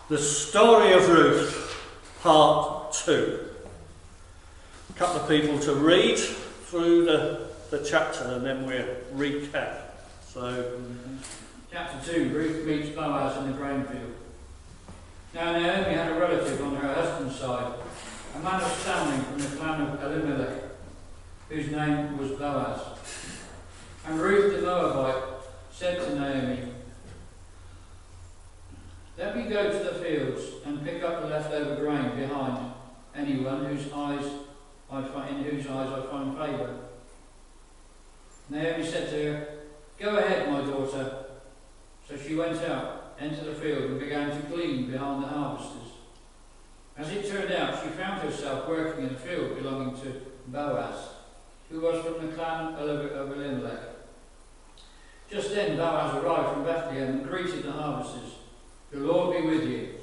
The story of Ruth, part 2. A couple of people to read through the chapter and then we'll recap. So, Chapter 2, Ruth meets Boaz in the grain field. Now Naomi had a relative on her husband's side, a man of standing from the clan of Elimelech, whose name was Boaz. And Ruth the Moabite said to Naomi, "Let me go to the fields and pick up the leftover grain behind anyone in whose eyes I find favour." Naomi said to her, "Go ahead, my daughter." So she went out, entered the field, and began to glean behind the harvesters. As it turned out, she found herself working in a field belonging to Boaz, who was from the clan of Elimelech. Just then Boaz arrived from Bethlehem and greeted the harvesters. "The Lord be with you."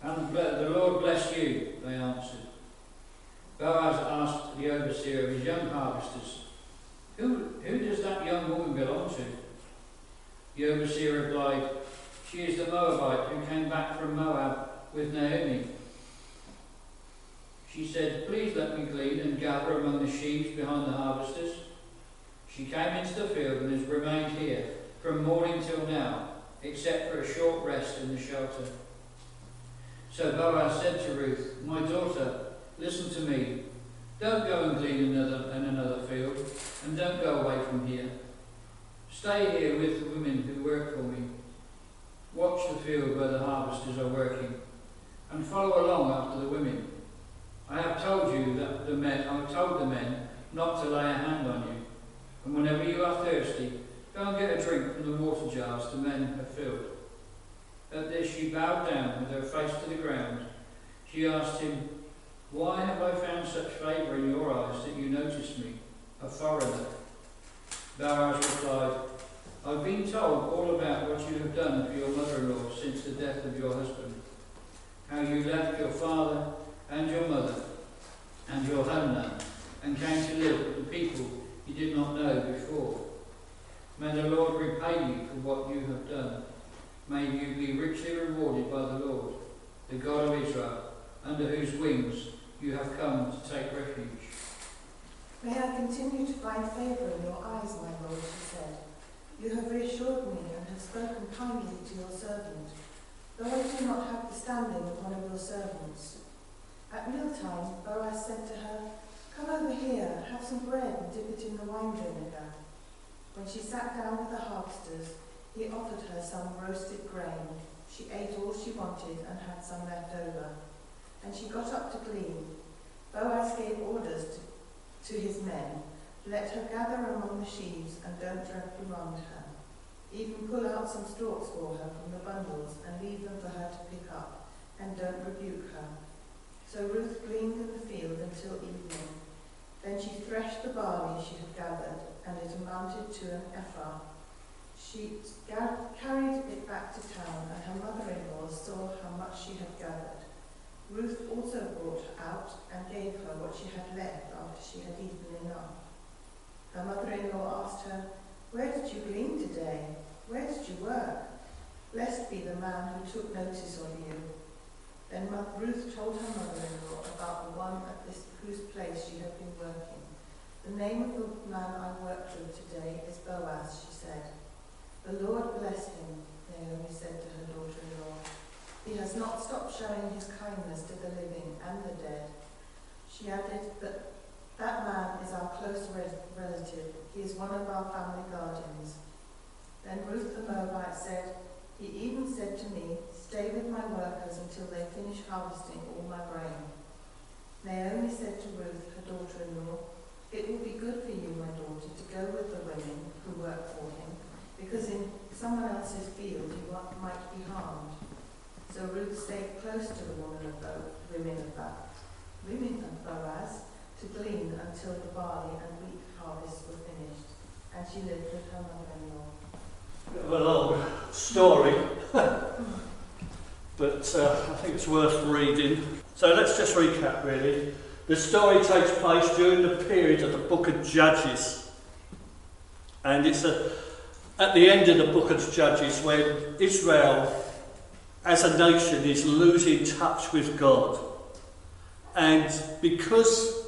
"And the Lord bless you," they answered. Boaz asked the overseer of his young harvesters, Who does that young woman belong to?" The overseer replied, "She is the Moabite who came back from Moab with Naomi." She said, "Please let me glean and gather among the sheaves behind the harvesters." She came into the field and has remained here from morning till now, except for a short rest in the shelter. So Boaz said to Ruth, "My daughter, listen to me. Don't go and glean in another field, and don't go away from here. Stay here with the women who work for me. Watch the field where the harvesters are working, and follow along after the women. I have told the men not to lay a hand on you, and whenever you are thirsty, go and get a drink from the water jars the men have filled." At this she bowed down with her face to the ground. She asked him, "Why have I found such favour in your eyes that you notice me, a foreigner?" Boaz replied, "I've been told all about what you have done for your mother-in-law since the death of your husband, how you left your father and your mother and your homeland and came to live with the people you did not know before. May the Lord repay you for what you have done. May you be richly rewarded by the Lord, the God of Israel, under whose wings you have come to take refuge." "May I continue to find favour in your eyes, my Lord," she said. "You have reassured me and have spoken kindly to your servant, though I do not have the standing of one of your servants." At mealtime, Boaz said to her, "Come over here, have some bread and dip it in the wine vinegar." When she sat down with the harvesters, he offered her some roasted grain. She ate all she wanted and had some left over. And she got up to glean. Boaz gave orders to his men, "Let her gather among the sheaves and don't drag beyond her. Even pull out some stalks for her from the bundles and leave them for her to pick up, and don't rebuke her." So Ruth gleaned in the field until evening. Then she threshed the barley she had gathered, and it amounted to an ephah. She carried it back to town, and her mother-in-law saw how much she had gathered. Ruth also brought out and gave her what she had left after she had eaten enough. Her mother-in-law asked her, "Where did you glean today? Where did you work? Blessed be the man who took notice of you." Then Ruth told her mother-in-law about the one at whose place she had been working. "The name of the man I worked with today is Boaz," she said. "The Lord bless him," Naomi said to her daughter-in-law. "He has not stopped showing his kindness to the living and the dead." She added that man is our close relative. He is one of our family guardians. Then Ruth the Moabite said, "He even said to me, 'Stay with my workers until they finish harvesting all my grain.'" Naomi said to Ruth, her daughter-in-law, "It will be good for you, my daughter, to go with the women who work for him, because in someone else's field you might be harmed." So Ruth stayed close to the women of Boaz to glean until the barley and wheat harvests were finished, and she lived with her mother-in-law. Bit of a long story, but I think it's worth reading. So let's just recap really. The story takes place during the period of the book of Judges, and it's at the end of the book of Judges when Israel as a nation is losing touch with God. And because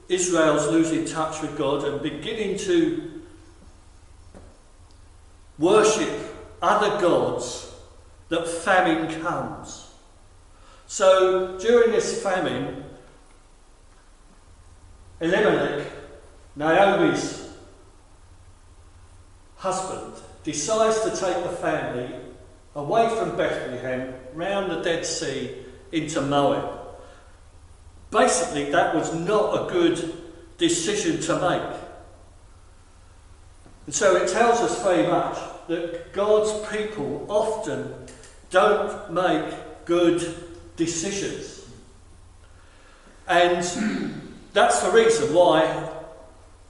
Israel's losing touch with God and beginning to worship other gods, that famine comes. So during this famine, Elimelech, Naomi's husband, decides to take the family away from Bethlehem, round the Dead Sea, into Moab. Basically, that was not a good decision to make. And so it tells us very much that God's people often don't make good decisions. And that's the reason why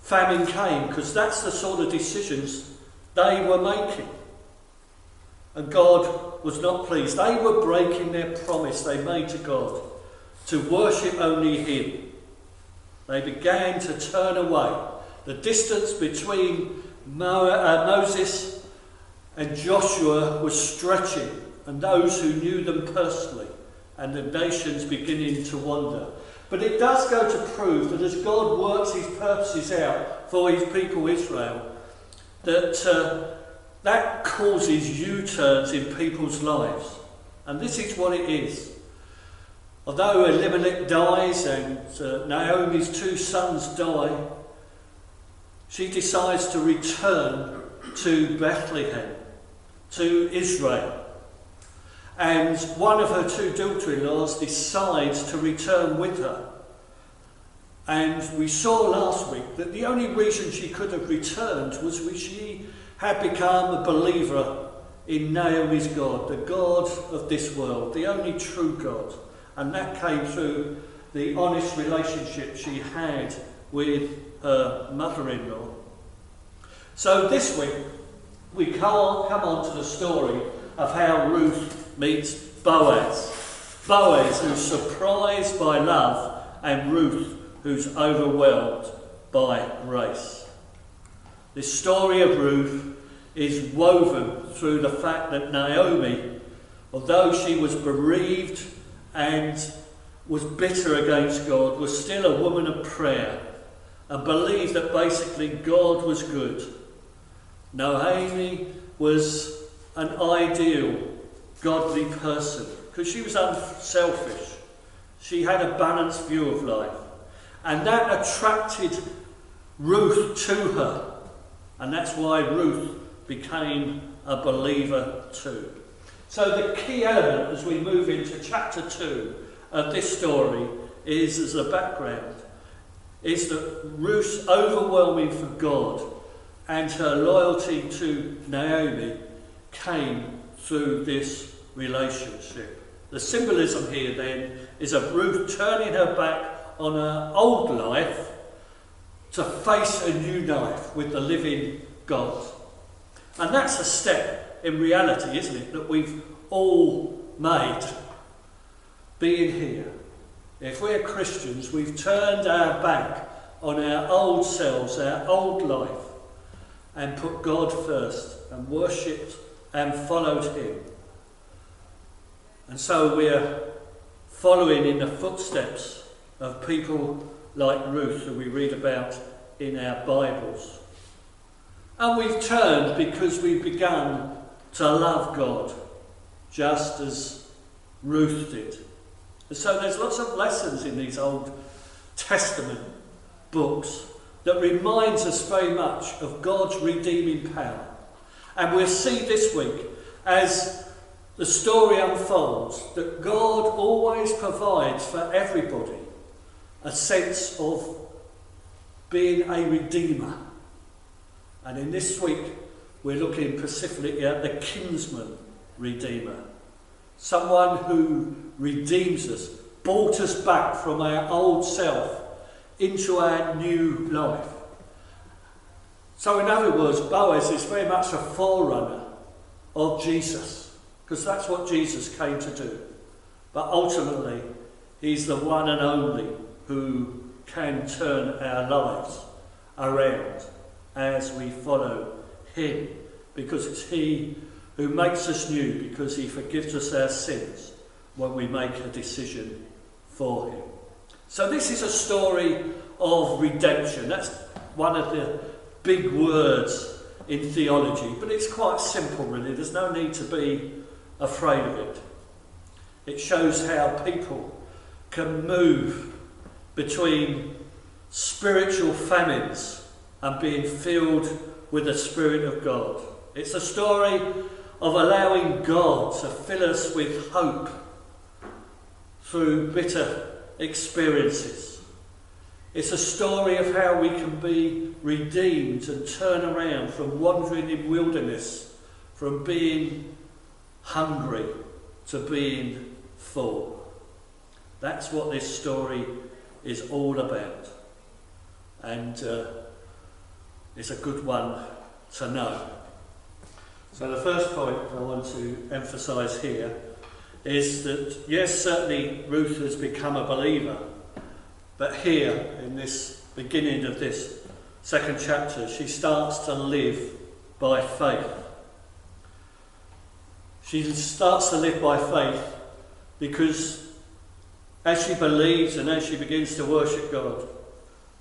famine came, because that's the sort of decisions they were making. And God was not pleased. They were breaking their promise they made to God to worship only Him. They began to turn away. The distance between Moses and Joshua was stretching, and those who knew them personally, and the nations beginning to wander. But it does go to prove that as God works His purposes out for His people Israel, that causes U-turns in people's lives. And this is what it is. Although Elimelech dies and Naomi's two sons die, she decides to return to Bethlehem, to Israel. And one of her two daughter-in-laws decides to return with her. And we saw last week that the only reason she could have returned was because she had become a believer in Naomi's God, the God of this world, the only true God. And that came through the honest relationship she had with her mother-in-law. So this week, we come on to the story of how Ruth meets Boaz. Boaz, who's surprised by love, and Ruth, who's overwhelmed by grace. This story of Ruth is woven through the fact that Naomi, although she was bereaved and was bitter against God, was still a woman of prayer and believed that basically God was good. Naomi was an ideal, godly person because she was unselfish. She had a balanced view of life. And that attracted Ruth to her. And that's why Ruth became a believer too. So the key element as we move into chapter 2 of this story is, as a background, is that Ruth's overwhelming for God and her loyalty to Naomi came through this relationship. The symbolism here then is of Ruth turning her back on her old life to face a new life with the living God. And that's a step in reality, isn't it, that we've all made, being here. If we're Christians, we've turned our back on our old selves, our old life, and put God first and worshipped and followed Him. And so we're following in the footsteps of people like Ruth, who we read about in our Bibles. And we've turned because we've begun to love God, just as Ruth did. And so there's lots of lessons in these Old Testament books that reminds us very much of God's redeeming power. And we'll see this week, as the story unfolds, that God always provides for everybody a sense of being a redeemer. And in this week, we're looking specifically at the Kinsman-Redeemer. Someone who redeems us, brought us back from our old self into our new life. So in other words, Boaz is very much a forerunner of Jesus, because that's what Jesus came to do. But ultimately, he's the one and only who can turn our lives around as we follow him, because it's he who makes us new because he forgives us our sins when we make a decision for him. So this is a story of redemption. That's one of the big words in theology, but it's quite simple really. There's no need to be afraid of it. It shows how people can move between spiritual famines and being filled with the Spirit of God. It's a story of allowing God to fill us with hope through bitter experiences. It's a story of how we can be redeemed and turn around from wandering in wilderness, from being hungry to being full. That's what this story is all about. And it's a good one to know. So the first point I want to emphasise here is that, yes, certainly Ruth has become a believer, but here, in this beginning of this second chapter, she starts to live by faith. She starts to live by faith because as she believes and as she begins to worship God,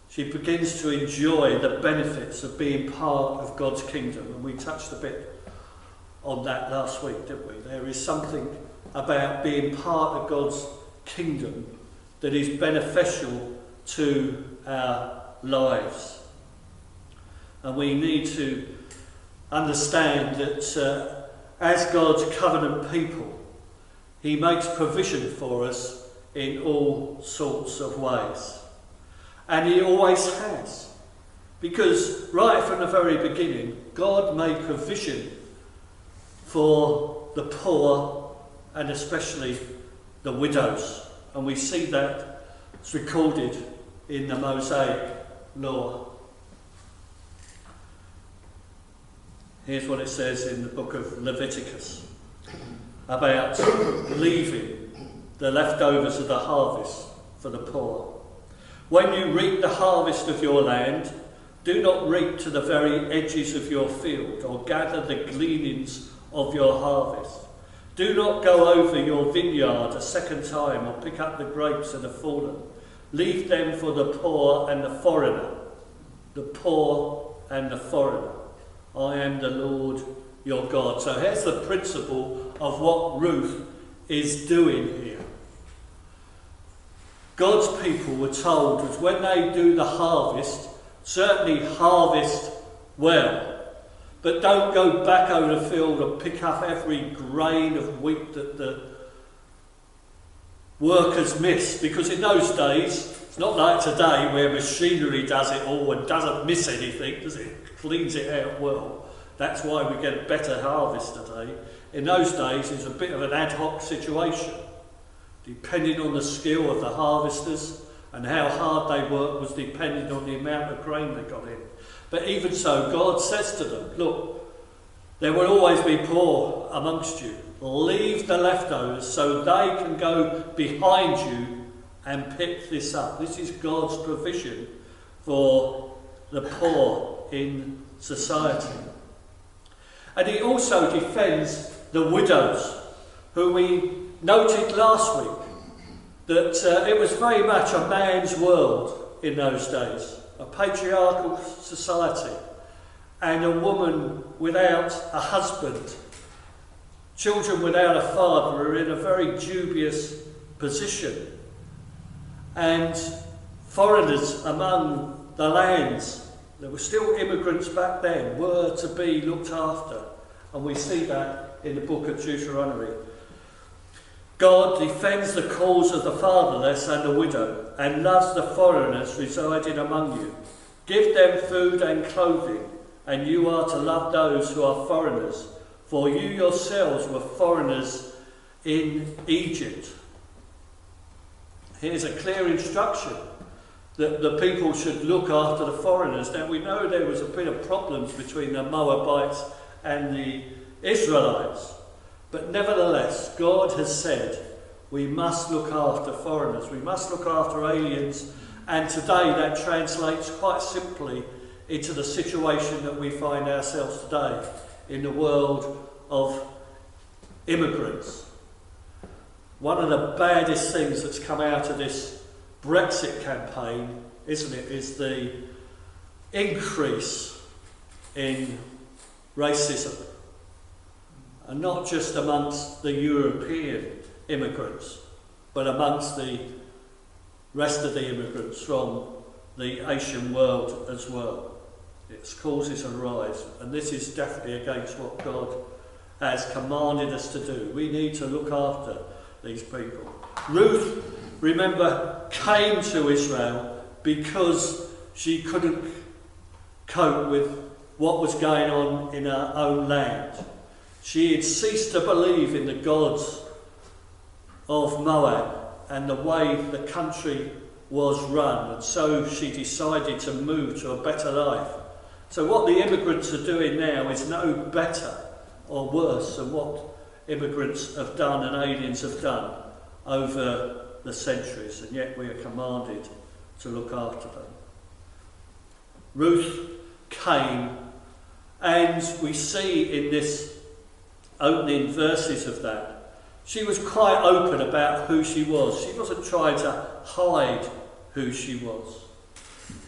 she begins to enjoy the benefits of being part of God's kingdom. And we touched a bit on that last week, didn't we? There is something about being part of God's kingdom that is beneficial to our lives. And we need to understand that as God's covenant people, he makes provision for us in all sorts of ways. And he always has. Because right from the very beginning, God made provision for the poor and especially the widows. And we see that it's recorded in the Mosaic law. Here's what it says in the book of Leviticus about leaving the leftovers of the harvest for the poor. When you reap the harvest of your land, do not reap to the very edges of your field or gather the gleanings of your harvest. Do not go over your vineyard a second time or pick up the grapes that have fallen. Leave them for the poor and the foreigner. The poor and the foreigner. I am the Lord your God. So here's the principle of what Ruth is doing here. God's people were told that when they do the harvest, certainly harvest well. But don't go back over the field and pick up every grain of wheat that the workers miss. Because in those days, it's not like today where machinery does it all and doesn't miss anything, does it? Cleans it out well. That's why we get a better harvest today. In those days, it's a bit of an ad hoc situation. Depending on the skill of the harvesters and how hard they worked was depending on the amount of grain they got in. But even so, God says to them, look, there will always be poor amongst you. Leave the leftovers so they can go behind you and pick this up. This is God's provision for the poor in society. And he also defends the widows, who we noted last week that it was very much a man's world in those days, a patriarchal society, and a woman without a husband, children without a father, were in a very dubious position. And foreigners among the lands, there were still immigrants back then, were to be looked after. And we see that in the book of Deuteronomy. God defends the cause of the fatherless and the widow and loves the foreigners residing among you. Give them food and clothing, and you are to love those who are foreigners, for you yourselves were foreigners in Egypt. Here's a clear instruction that the people should look after the foreigners. Now we know there was a bit of problems between the Moabites and the Israelites. But nevertheless, God has said we must look after foreigners, we must look after aliens, and today that translates quite simply into the situation that we find ourselves today in the world of immigrants. One of the baddest things that's come out of this Brexit campaign, isn't it, is the increase in racism. And not just amongst the European immigrants, but amongst the rest of the immigrants from the Asian world as well. It causes a rise, and this is definitely against what God has commanded us to do. We need to look after these people. Ruth, remember, came to Israel because she couldn't cope with what was going on in her own land. She had ceased to believe in the gods of Moab and the way the country was run, and so she decided to move to a better life. So what the immigrants are doing now is no better or worse than what immigrants have done and aliens have done over the centuries, and yet we are commanded to look after them. Ruth came, and we see in this opening verses of that, she was quite open about who she was. She wasn't trying to hide who she was.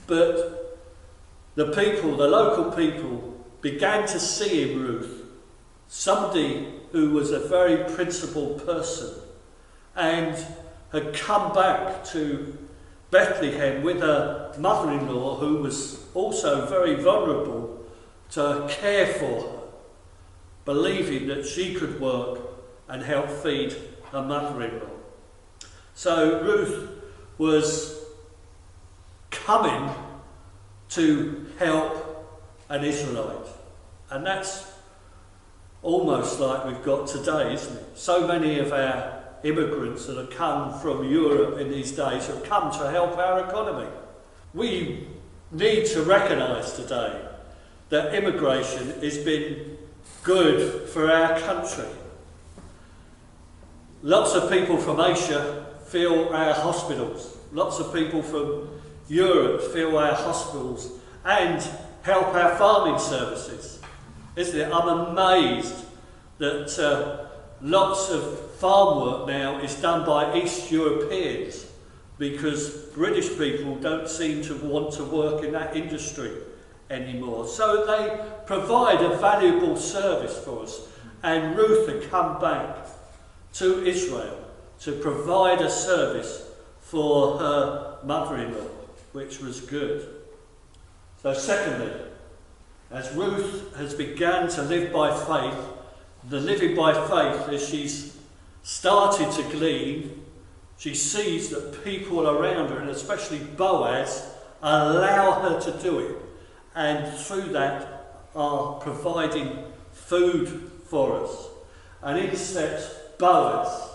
But the people, the local people, began to see in Ruth somebody who was a very principled person and had come back to Bethlehem with her mother-in-law, who was also very vulnerable, to care for her, believing that she could work and help feed her mother-in-law. So Ruth was coming to help an Israelite. And that's almost like we've got today, isn't it? So many of our immigrants that have come from Europe in these days have come to help our economy. We need to recognise today that immigration has been good for our country. Lots of people from Asia fill our hospitals. Lots of people from Europe fill our hospitals and help our farming services. Isn't it? I'm amazed that lots of farm work now is done by East Europeans, because British people don't seem to want to work in that industry anymore. So they provide a valuable service for us. And Ruth had come back to Israel to provide a service for her mother-in-law, which was good. So secondly, as Ruth has begun to live by faith, the living by faith, as she's started to glean, she sees that people around her, and especially Boaz, allow her to do it, and through that are providing food for us. And in steps Boaz,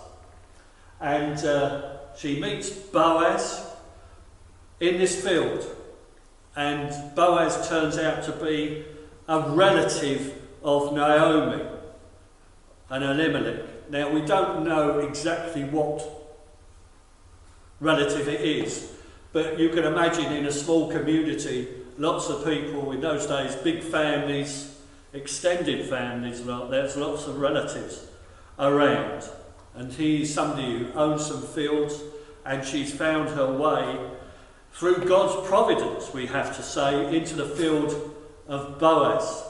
and she meets Boaz in this field, and Boaz turns out to be a relative of Naomi and Elimelech. Now, we don't know exactly what relative it is, but you can imagine in a small community, lots of people in those days, big families, extended families, there's lots of relatives around. And he's somebody who owns some fields, and she's found her way through God's providence, we have to say, into the field of Boaz.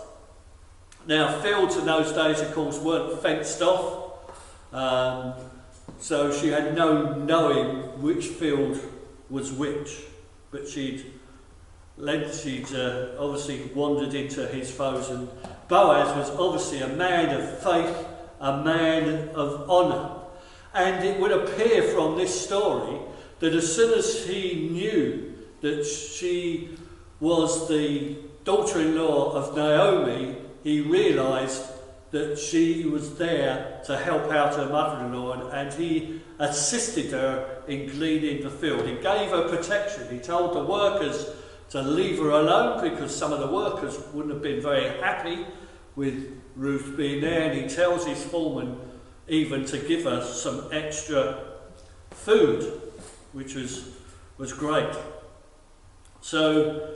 Now, fields in those days, of course, weren't fenced off, so she had no knowing which field was which, but she'd obviously wandered into his foes, and Boaz was obviously a man of faith, a man of honour. And it would appear from this story that as soon as he knew that she was the daughter-in-law of Naomi, he realised that she was there to help out her mother-in-law, and he assisted her in gleaning the field. He gave her protection. He told the workers to leave her alone, because some of the workers wouldn't have been very happy with Ruth being there, and he tells his foreman even to give her some extra food, which was great. So,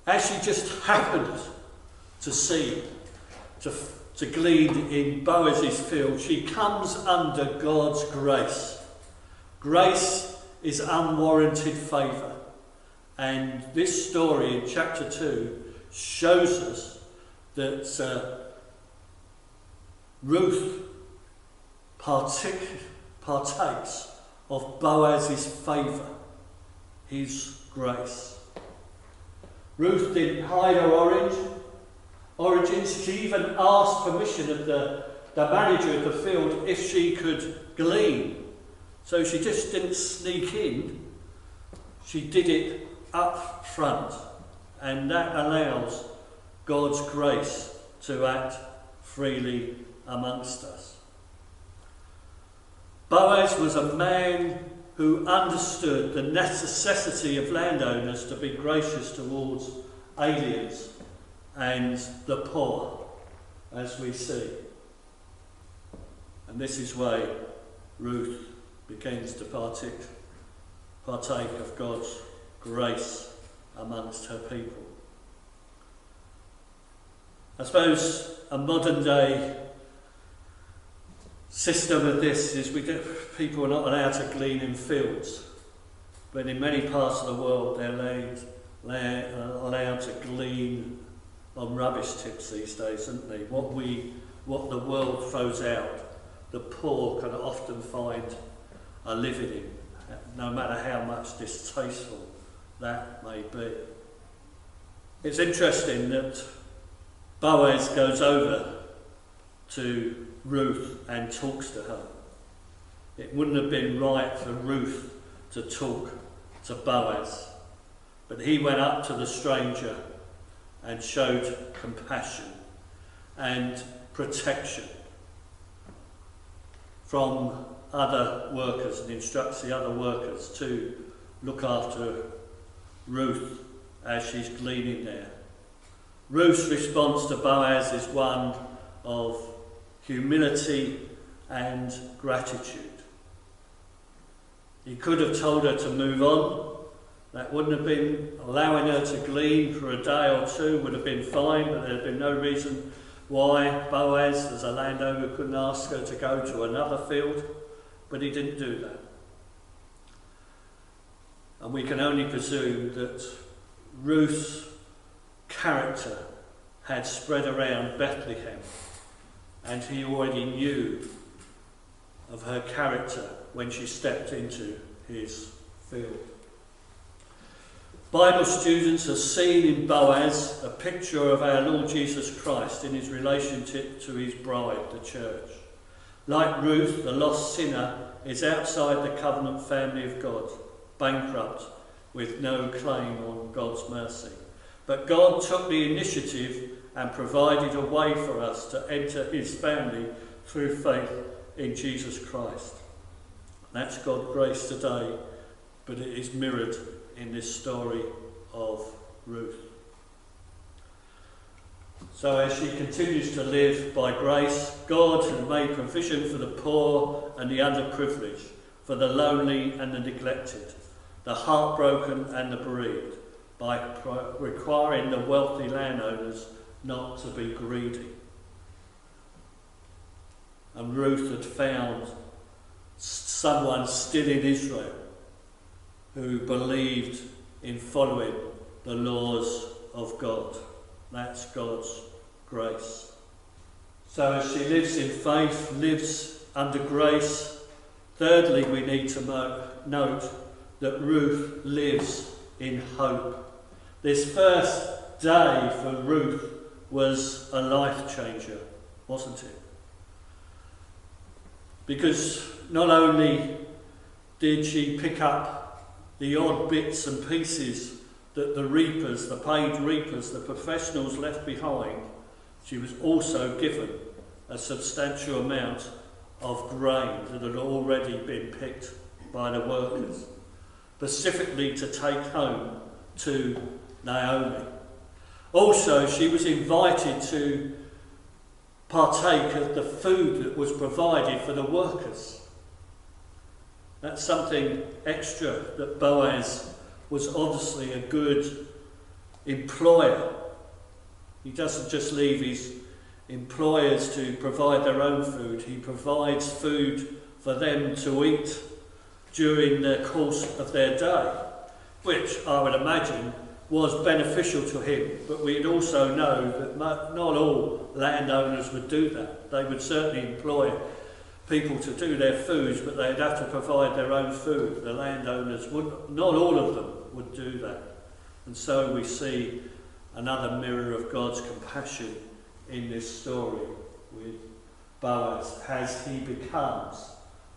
as she just happened to see, to glean in Boaz's field, she comes under God's grace. Grace is unwarranted favour. And this story in chapter 2 shows us that Ruth partakes of Boaz's favour, his grace. Ruth didn't hide her origins. She even asked permission of the manager of the field if she could glean. So she just didn't sneak in. She did it up front. And that allows God's grace to act freely amongst us. Boaz was a man who understood the necessity of landowners to be gracious towards aliens and the poor, as we see. And this is why Ruth begins to partake of God's grace amongst her people. I suppose a modern day system of this is people are not allowed to glean in fields, but in many parts of the world they're allowed to glean on rubbish tips these days, aren't they? What the world throws out, the poor can often find a living in, no matter how much distasteful that may be. It's interesting that Boaz goes over to Ruth and talks to her. It wouldn't have been right for Ruth to talk to Boaz, but he went up to the stranger and showed compassion and protection from other workers and instructs the other workers to look after Ruth as she's gleaning there. Ruth's response to Boaz is one of humility and gratitude. He could have told her to move on. That wouldn't have been allowing her to glean for a day or two, would have been fine, but there had been no reason why Boaz, as a landowner, couldn't ask her to go to another field, but he didn't do that. And we can only presume that Ruth's character had spread around Bethlehem, and he already knew of her character when she stepped into his field. Bible students have seen in Boaz a picture of our Lord Jesus Christ in his relationship to his bride, the church. Like Ruth, the lost sinner is outside the covenant family of God, bankrupt, with no claim on God's mercy. But God took the initiative and provided a way for us to enter his family through faith in Jesus Christ. That's God's grace today, but it is mirrored in this story of Ruth. So as she continues to live by grace, God has made provision for the poor and the underprivileged, for the lonely and the neglected, the heartbroken and the bereaved, by requiring the wealthy landowners not to be greedy. And Ruth had found someone still in Israel who believed in following the laws of God. That's God's grace. So as she lives in faith, lives under grace, thirdly we need to note that Ruth lives in hope. This first day for Ruth was a life changer, wasn't it? Because not only did she pick up the odd bits and pieces that the reapers, the paid reapers, the professionals left behind, she was also given a substantial amount of grain that had already been picked by the workers, specifically to take home to Naomi. Also, she was invited to partake of the food that was provided for the workers. That's something extra that Boaz was obviously a good employer. He doesn't just leave employers to provide their own food. He provides food for them to eat during the course of their day, which I would imagine was beneficial to him. But we'd also know that not all landowners would do that. They would certainly employ people to do their foods, but they'd have to provide their own food. The landowners would, not all of them would do that. And so we see another mirror of God's compassion in this story with Boaz as he becomes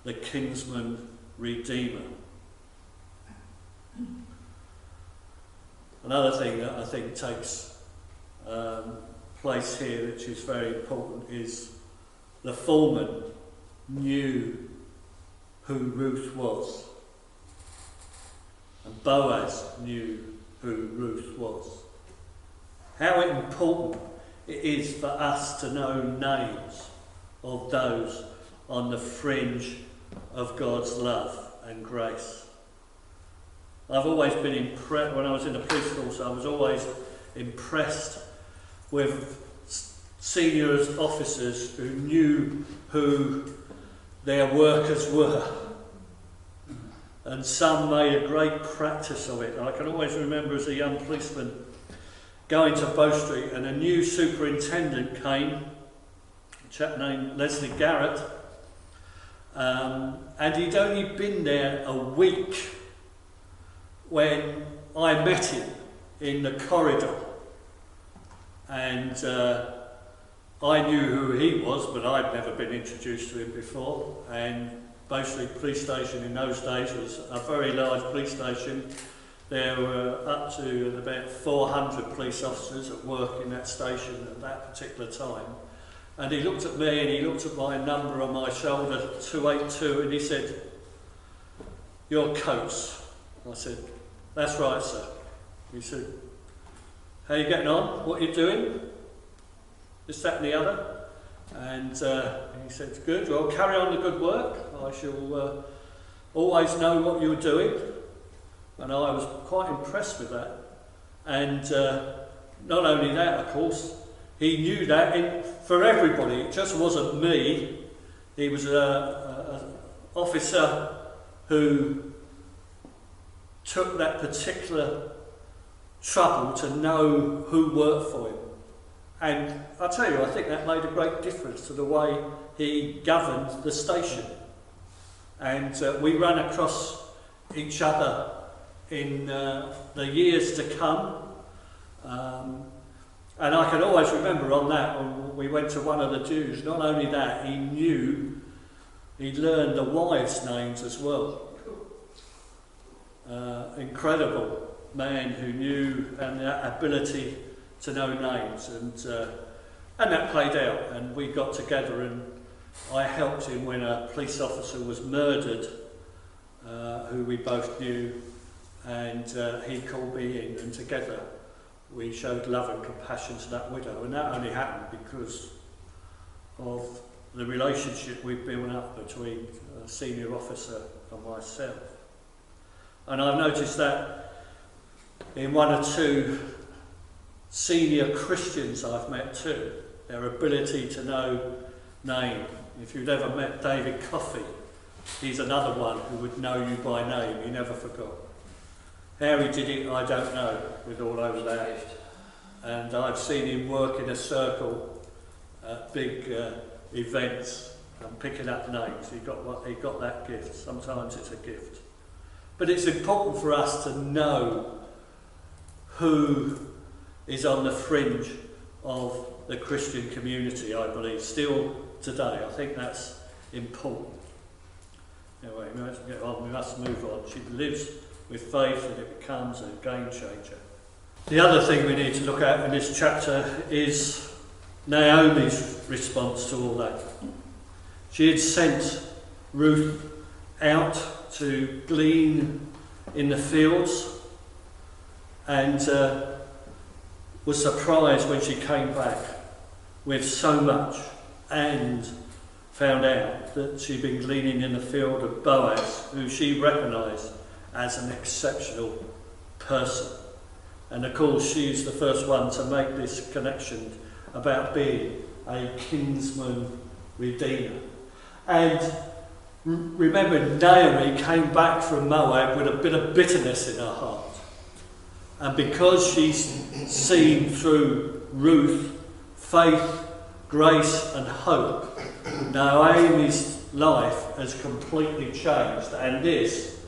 the Kinsman-Redeemer. Another thing that I think takes place here, which is very important, is the foreman knew who Ruth was. And Boaz knew who Ruth was. How important it is for us to know names of those on the fringe of God's love and grace. I've always been impressed, when I was in the police force, I was always impressed with senior officers who knew who their workers were. And some made a great practice of it. I can always remember as a young policeman going to Bow Street, and a new superintendent came, a chap named Leslie Garrett, and he'd only been there a week when I met him in the corridor. And I knew who he was, but I'd never been introduced to him before. And Bow Street Police Station in those days was a very large police station. There were up to about 400 police officers at work in that station at that particular time. And he looked at me and he looked at my number on my shoulder, 282, and he said, "You're Coates." I said, "That's right, sir." He said, "How are you getting on? What are you doing?" This, that and the other. And he said, "Good, well, carry on the good work. I shall always know what you're doing." And I was quite impressed with that. And not only that, of course, he knew that for everybody. It just wasn't me. He was an officer who took that particular trouble to know who worked for him. And I tell you, I think that made a great difference to the way he governed the station. And we ran across each other in the years to come. And I can always remember on that, when we went to one of the dues, not only that, he learned the wives' names as well. Incredible man who knew, and that ability to know names, and that played out. And we got together, and I helped him when a police officer was murdered, who we both knew, and he called me in, and together we showed love and compassion to that widow. And that only happened because of the relationship we've built up between a senior officer and myself. And I've noticed that in one or two senior Christians I've met too, their ability to know name. If you've ever met David Coffey, he's another one who would know you by name. He never forgot. How he did it, I don't know, with all those that. And I've seen him work in a circle at big events and picking up names. He got that gift. Sometimes it's a gift. But it's important for us to know who is on the fringe of the Christian community, I believe, still today. I think that's important. Anyway, we must get on, we must move on. She lives with faith and it becomes a game changer. The other thing we need to look at in this chapter is Naomi's response to all that. She had sent Ruth out to glean in the fields, and was surprised when she came back with so much, and found out that she'd been gleaning in the field of Boaz, who she recognised as an exceptional person. And of course she's the first one to make this connection about being a Kinsman-Redeemer. And remember, Naomi came back from Moab with a bit of bitterness in her heart. And because she's seen through Ruth faith, grace and hope, Naomi's life has completely changed. And this,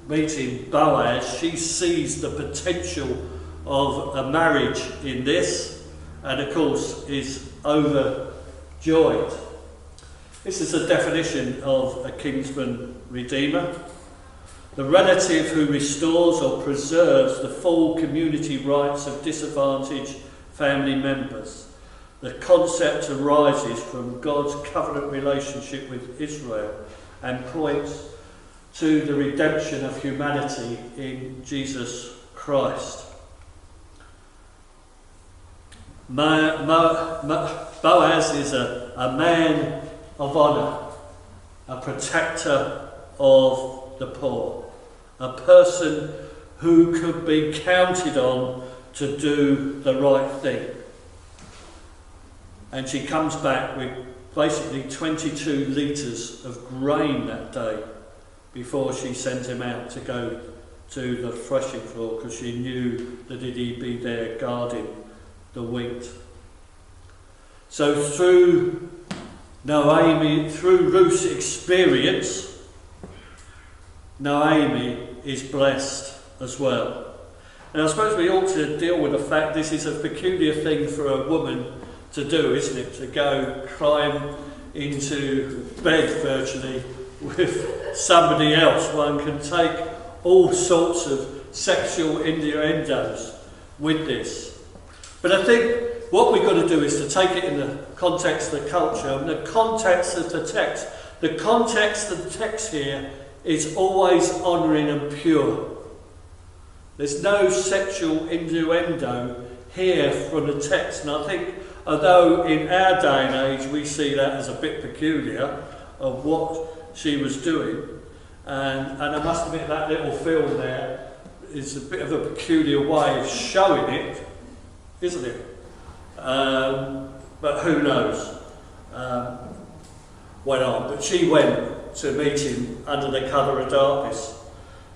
meeting Boaz, she sees the potential of a marriage in this, and of course is overjoyed. This is a definition of a Kinsman-Redeemer: the relative who restores or preserves the full community rights of disadvantaged family members. The concept arises from God's covenant relationship with Israel and points to the redemption of humanity in Jesus Christ. Boaz is a man of honour, a protector of the poor, a person who could be counted on to do the right thing. And she comes back with basically 22 litres of grain that day before she sent him out to go to the threshing floor, because she knew that he'd be there guarding the wheat. So through Ruth's experience, Naomi is blessed as well. And I suppose we ought to deal with the fact this is a peculiar thing for a woman to do, isn't it? To go climb into bed virtually with somebody else. One can take all sorts of sexual innuendos with this. But I think what we've got to do is to take it in the context of the culture and the context of the text. The context of the text here is always honouring and pure. There's no sexual innuendo here from the text. And I think, although in our day and age we see that as a bit peculiar of what she was doing, and I must admit that little film there is a bit of a peculiar way of showing it, isn't it? But who knows? Went on. But she went to meet him under the cover of darkness.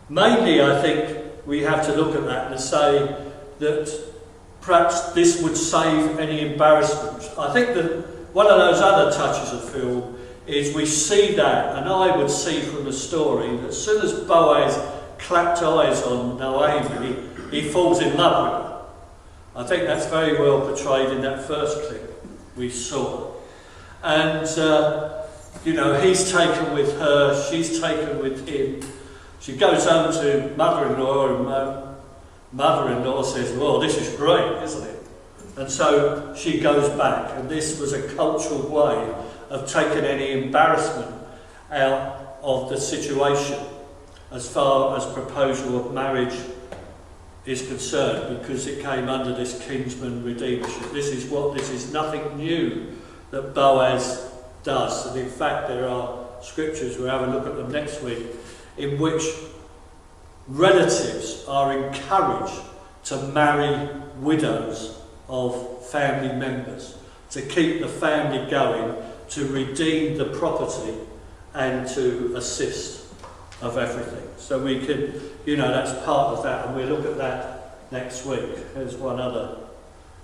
Mainly, I think we have to look at that and say that perhaps this would save any embarrassment. I think that one of those other touches of film is we see that, and I would see from the story that as soon as Boaz clapped eyes on Naomi, he falls in love with her. I think that's very well portrayed in that first clip we saw. And, he's taken with her, she's taken with him. She goes home to mother-in-law, and mother-in-law says, well, this is great, isn't it? And so she goes back, and this was a cultural way of taking any embarrassment out of the situation as far as proposal of marriage is concerned, because it came under this Kinsman-Redeemership. This is nothing new that Boaz does. And in fact, there are scriptures, we'll have a look at them next week, in which relatives are encouraged to marry widows of family members, to keep the family going, to redeem the property and to assist of everything. So we can, that's part of that, and we'll look at that next week. There's one other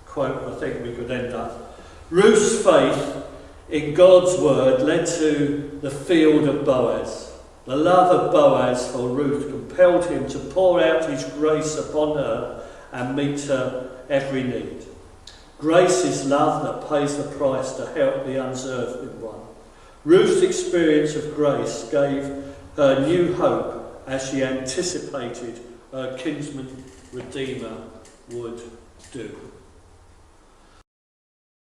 quote I think we could end up. Ruth's faith in God's word led to the field of Boaz. The love of Boaz for Ruth compelled him to pour out his grace upon her and meet her every need. Grace is love that pays the price to help the unserved one. Ruth's experience of grace gave her new hope as she anticipated her kinsman-redeemer would do.